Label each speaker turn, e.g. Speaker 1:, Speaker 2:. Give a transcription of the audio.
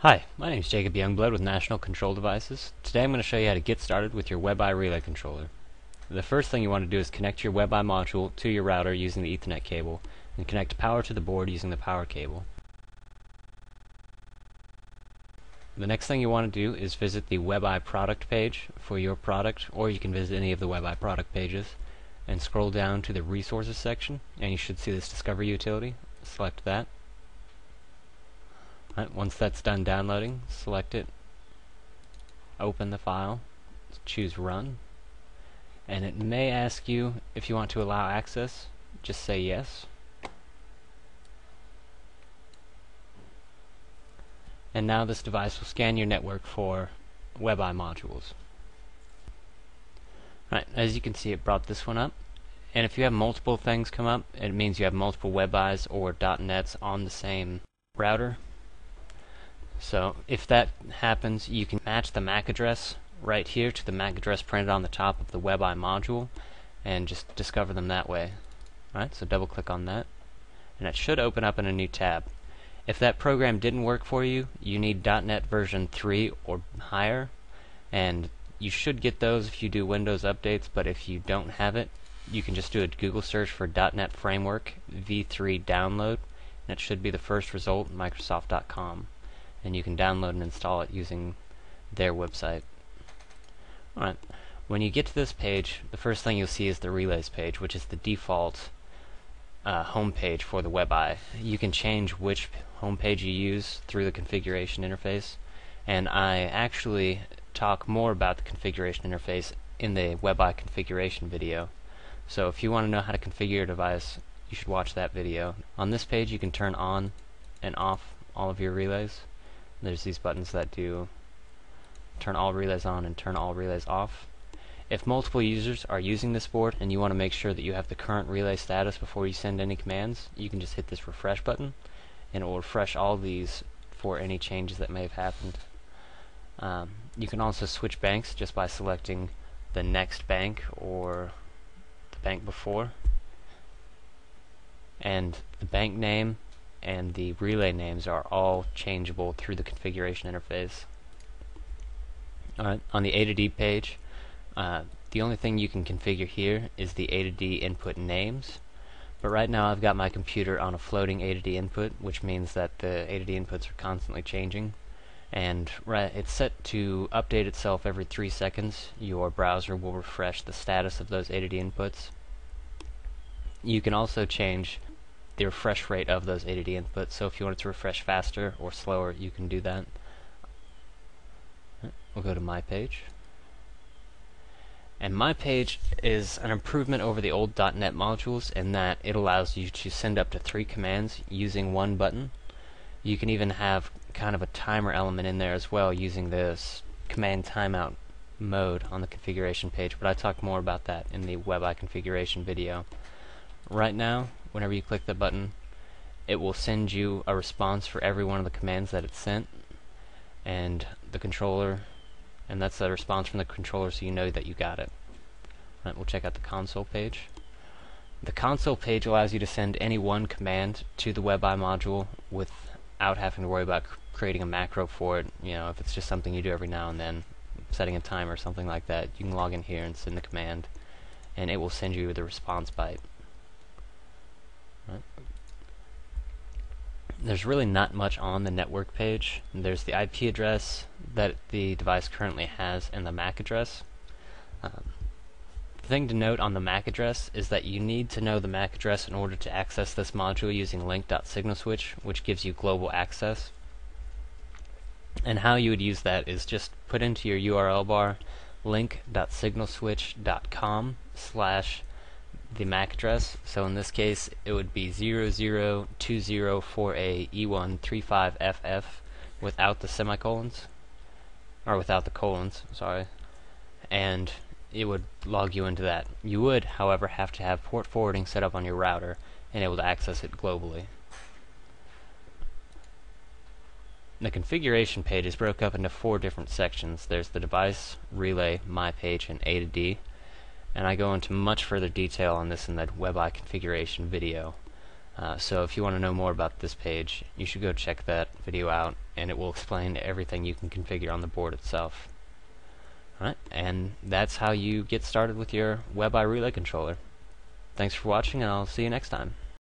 Speaker 1: Hi, my name is Jacob Youngblood with National Control Devices. Today I'm going to show you how to get started with your WebEye relay controller. The first thing you want to do is connect your WebEye module to your router using the Ethernet cable, and connect power to the board using the power cable. The next thing you want to do is visit the WebEye product page for your product, or you can visit any of the WebEye product pages, and scroll down to the resources section, and you should see this discover utility. Select that. Once that's done downloading, select it, open the file, choose run, and it may ask you if you want to allow access. Just say yes. And now this device will scan your network for WebEye modules. As you can see, it brought this one up. And if you have multiple things come up, it means you have multiple WebEyes or .NETs on the same router. So if that happens, you can match the MAC address right here to the MAC address printed on the top of the WebEye module and just discover them that way. So double click on that and it should open up in a new tab. If that program didn't work for you, you need .NET version 3 or higher, and you should get those if you do Windows updates, but if you don't have it, you can just do a Google search for .NET Framework v3 download, and it should be the first result, Microsoft.com. And you can download and install it using their website. When you get to this page, the first thing you'll see is the relays page, which is the default home page for the WebEye. You can change which home page you use through the configuration interface, and I actually talk more about the configuration interface in the WebEye configuration video. So if you want to know how to configure your device, you should watch that video. On this page you can turn on and off all of your relays. There's these buttons that do turn all relays on and turn all relays off. If multiple users are using this board and you want to make sure that you have the current relay status before you send any commands, you can just hit this refresh button and it will refresh all these for any changes that may have happened. You can also switch banks just by selecting the next bank or the bank before. And the bank name and the relay names are all changeable through the configuration interface. On the A to D page, the only thing you can configure here is the A to D input names, but right now I've got my computer on a floating A to D input, which means that the A to D inputs are constantly changing, and it's set to update itself every 3 seconds. Your browser will refresh the status of those A to D inputs. You can also change the refresh rate of those A to D inputs, so if you want it to refresh faster or slower, you can do that. We'll go to my page. And my page is an improvement over the old .NET modules in that it allows you to send up to 3 commands using one button. You can even have kind of a timer element in there as well using this command timeout mode on the configuration page, but I talk more about that in the WebEye configuration video. Right now, whenever you click the button, it will send you a response for every one of the commands that it sent, and the controller, and that's a response from the controller, so you know that you got it. We'll check out the console page. The console page allows you to send any one command to the WebEye module without having to worry about creating a macro for it. If it's just something you do every now and then, setting a timer or something like that, you can log in here and send the command, and it will send you the response byte. There's really not much on the network page. There's the IP address that the device currently has and the MAC address. The thing to note on the MAC address is that you need to know the MAC address in order to access this module using link.signalswitch, which gives you global access. And how you would use that is just put into your URL bar link.signalswitch.com/ the MAC address. So in this case it would be 002048E135FF without the semicolons, or without the colons, sorry, and it would log you into that. You would, however, have to have port forwarding set up on your router and able to access it globally. The configuration page is broken up into 4 different sections. There's the device, relay, my page, and A to D. And I go into much further detail on this in that WebEye configuration video. So if you want to know more about this page, you should go check that video out, and it will explain everything you can configure on the board itself. Alright, and that's how you get started with your WebI relay controller. Thanks for watching, and I'll see you next time.